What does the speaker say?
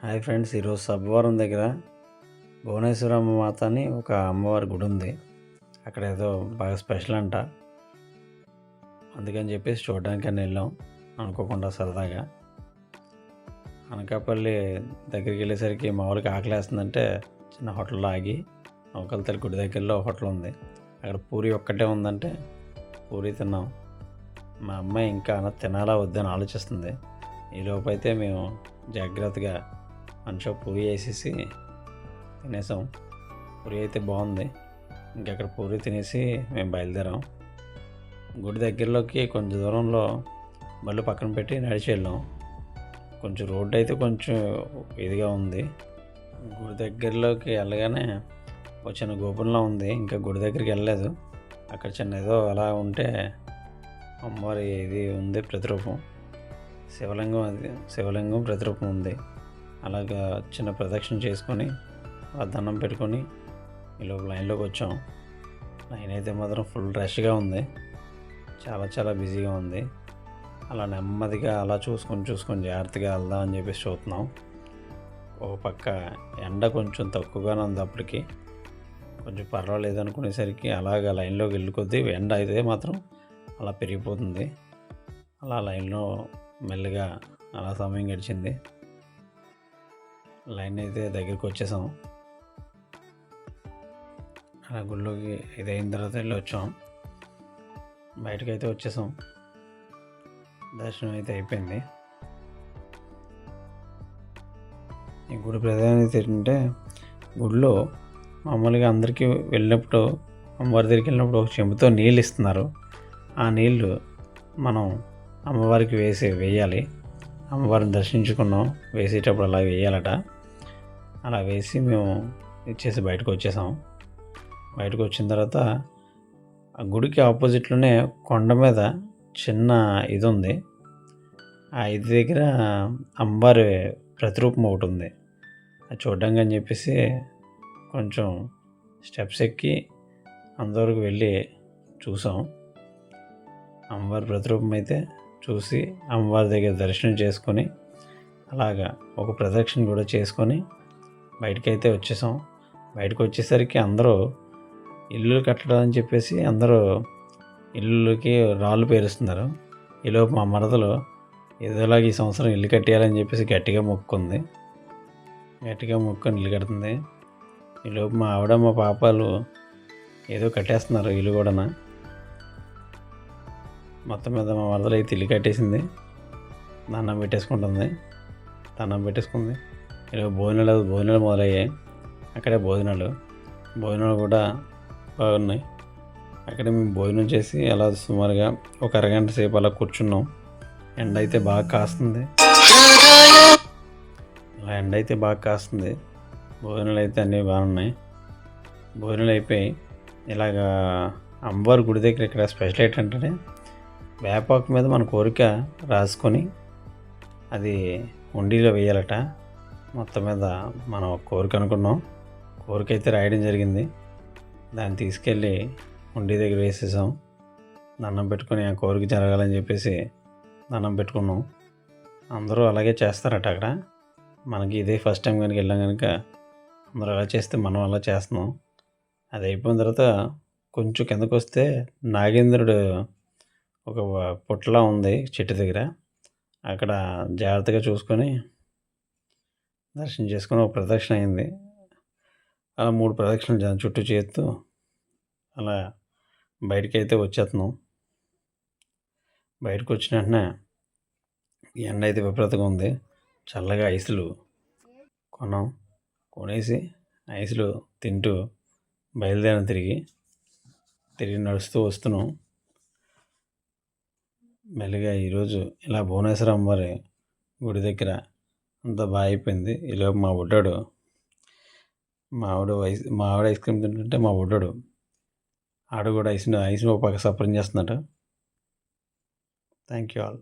Hi friends, ఈరోజు సబ్బవరం దగ్గర భువనేశ్వరమ్మ మాత అని ఒక అమ్మవారి గుడి ఉంది. అక్కడ ఏదో బాగా స్పెషల్ అంట. అందుకని చెప్పేసి చూడడానికని వెళ్ళాం అనుకోకుండా సరదాగా. అనకాపల్లి దగ్గరికి వెళ్ళేసరికి మామూలుగా ఆకలేస్తుందంటే చిన్న హోటల్లో ఆగి, నౌకలతల్లి గుడి దగ్గరలో హోటల్ ఉంది. అక్కడ పూరి ఒక్కటే ఉందంటే పూరి తిన్నాం. మా అమ్మాయి ఇంకా తినాలా వద్దని ఆలోచిస్తుంది. ఈలోపు అయితే మేము జాగ్రత్తగా మంచిగా పూరి వేసేసి తినేసాం. పూరి అయితే బాగుంది. ఇంకక్కడ పూరి తినేసి మేము బయలుదేరాం. గుడి దగ్గరలోకి కొంచెం దూరంలో బళ్ళు పక్కన పెట్టి నడిచి వెళ్ళాం. కొంచెం రోడ్డు అయితే కొంచెం ఇదిగా ఉంది. గుడి దగ్గరలోకి వెళ్ళగానే ఒక చిన్న గోపురంలో ఉంది. ఇంకా గుడి దగ్గరికి వెళ్ళలేదు. అక్కడ చిన్న ఏదో అలా ఉంటే అమ్మవారి ఇది ఉంది ప్రతిరూపం, శివలింగం ప్రతిరూపం ఉంది. అలాగా చిన్న ప్రదక్షిణ చేసుకొని దండం పెట్టుకొని ఈలోపు లైన్లోకి వచ్చాం. లైన్ అయితే మాత్రం ఫుల్ రష్గా ఉంది, చాలా బిజీగా ఉంది. అలా నెమ్మదిగా అలా చూసుకొని జాగ్రత్తగా వెళ్దామని చెప్పేసి చూస్తున్నాం. ఒక పక్క ఎండ కొంచెం తక్కువగానే ఉంది, అప్పటికి కొంచెం పర్వాలేదు అనుకునేసరికి అలాగ లైన్లోకి వెళ్ళి ఎండ అయితే మాత్రం అలా పెరిగిపోతుంది. అలా లైన్లో మెల్లగా అలా సమయం గడిచింది. లైన్ అయితే దగ్గరికి వచ్చేసాం. అలా గుళ్ళోకి ఇది అయిన తర్వాత వెళ్ళి వచ్చాం. బయటకు అయితే వచ్చేసాం. దర్శనం అయితే అయిపోయింది. ఈ గుడి ప్రధానత ఏంటంటే, గుడిలో మామూలుగా అందరికీ వెళ్ళినప్పుడు, అమ్మవారి దగ్గరికి వెళ్ళినప్పుడు ఒక చెంబుతో నీళ్ళు ఇస్తున్నారు. ఆ నీళ్ళు మనం అమ్మవారికి వేయాలి. అమ్మవారిని దర్శించుకున్నాం, వేసేటప్పుడు అలా వేయాలట. అలా వేసి మేము ఇచ్చేసి బయటకు వచ్చేసాం. బయటకు వచ్చిన తర్వాత ఆ గుడికి ఆపోజిట్లోనే కొండ మీద చిన్న ఇది ఉంది. ఆ ఇది దగ్గర అమ్మవారి ప్రతిరూపం ఒకటి ఉంది. అది చూడడానికి అని చెప్పేసి కొంచెం స్టెప్స్ ఎక్కి అంతవరకు వెళ్ళి చూసాం. అమ్మవారి ప్రతిరూపం అయితే చూసి అమ్మవారి దగ్గర దర్శనం చేసుకొని అలాగా ఒక ప్రదక్షిణ కూడా చేసుకొని బయటకైతే వచ్చేసాం. బయటకు వచ్చేసరికి అందరూ ఇల్లు కట్టడం అని చెప్పేసి అందరూ ఇల్లుకి రాళ్ళు పేరుస్తున్నారు. ఈలోపు మా మరదలు ఏదోలాగా ఈ సంవత్సరం ఇల్లు కట్టేయాలని చెప్పేసి గట్టిగా మొక్కుని ఇల్లు కడుతుంది. ఈలోపు మా ఆవిడ మా పాపాలు ఏదో కట్టేస్తున్నారు ఇల్లు కూడా. మొత్తం మీద మా మరదలు అయితే ఇల్లు కట్టేసింది. దండం పెట్టేసుకుంది. ఇలా భోజనాలు మొదలయ్యాయి. అక్కడే భోజనాలు కూడా బాగున్నాయి. అక్కడే మేము భోజనం చేసి అలా సుమారుగా ఒక అరగంట సేపు అలా కూర్చున్నాం. ఎండ అయితే బాగా కాస్తుంది. భోజనాలు అయితే అన్నీ బాగున్నాయి. భోజనాలు అయిపోయి ఇలాగా అమ్మవారి గుడి దగ్గర ఇక్కడ స్పెషల్ ఏంటంటే, వేపాకు మీద మన కోరిక రాసుకొని అది హుండీలో వేయాలట. మొత్తం మీద మనం కోరిక అనుకున్నాం, కోరిక అయితే రాయడం జరిగింది. దాన్ని తీసుకెళ్ళి హుండీ దగ్గర వేసేసాం. దండం పెట్టుకొని ఆ కోరిక జరగాలని చెప్పేసి దండం పెట్టుకున్నాం. అందరూ అలాగే చేస్తారట అక్కడ. మనకి ఇదే ఫస్ట్ టైం కనుక వెళ్ళాం కనుక అందరూ అలా చేస్తే మనం అలా చేస్తున్నాం. అది అయిపోయిన తర్వాత కొంచెం కిందకు వస్తే నాగేంద్రుడు ఒక పుట్టలా ఉంది చెట్టు దగ్గర. అక్కడ జాగ్రత్తగా చూసుకొని దర్శనం చేసుకొని ఒక ప్రదక్షిణ అయింది. అలా 3 ప్రదక్షిణలు చుట్టూ చేస్తూ అలా బయటకైతే వచ్చేస్తున్నాం. బయటకు వచ్చిన వెంటనే ఎండ అయితే విపరీతంగా ఉంది. చల్లగా ఐసులు కొనేసి ఐసులు తింటూ బయలుదేరిన తిరిగి నడుస్తూ వస్తున్నాం. మెల్లిగా ఈరోజు ఇలా భువనేశ్వర అమ్మవారి గుడి దగ్గర అంతా బాగా అయిపోయింది. ఈలోపు మా ఆవిడ ఐస్ క్రీమ్ తింటుంటే మా బుడ్డోడు ఆడు కూడా ఐస్ ఒక పక్క సఫరం చేస్తున్నాడు. Thank you all.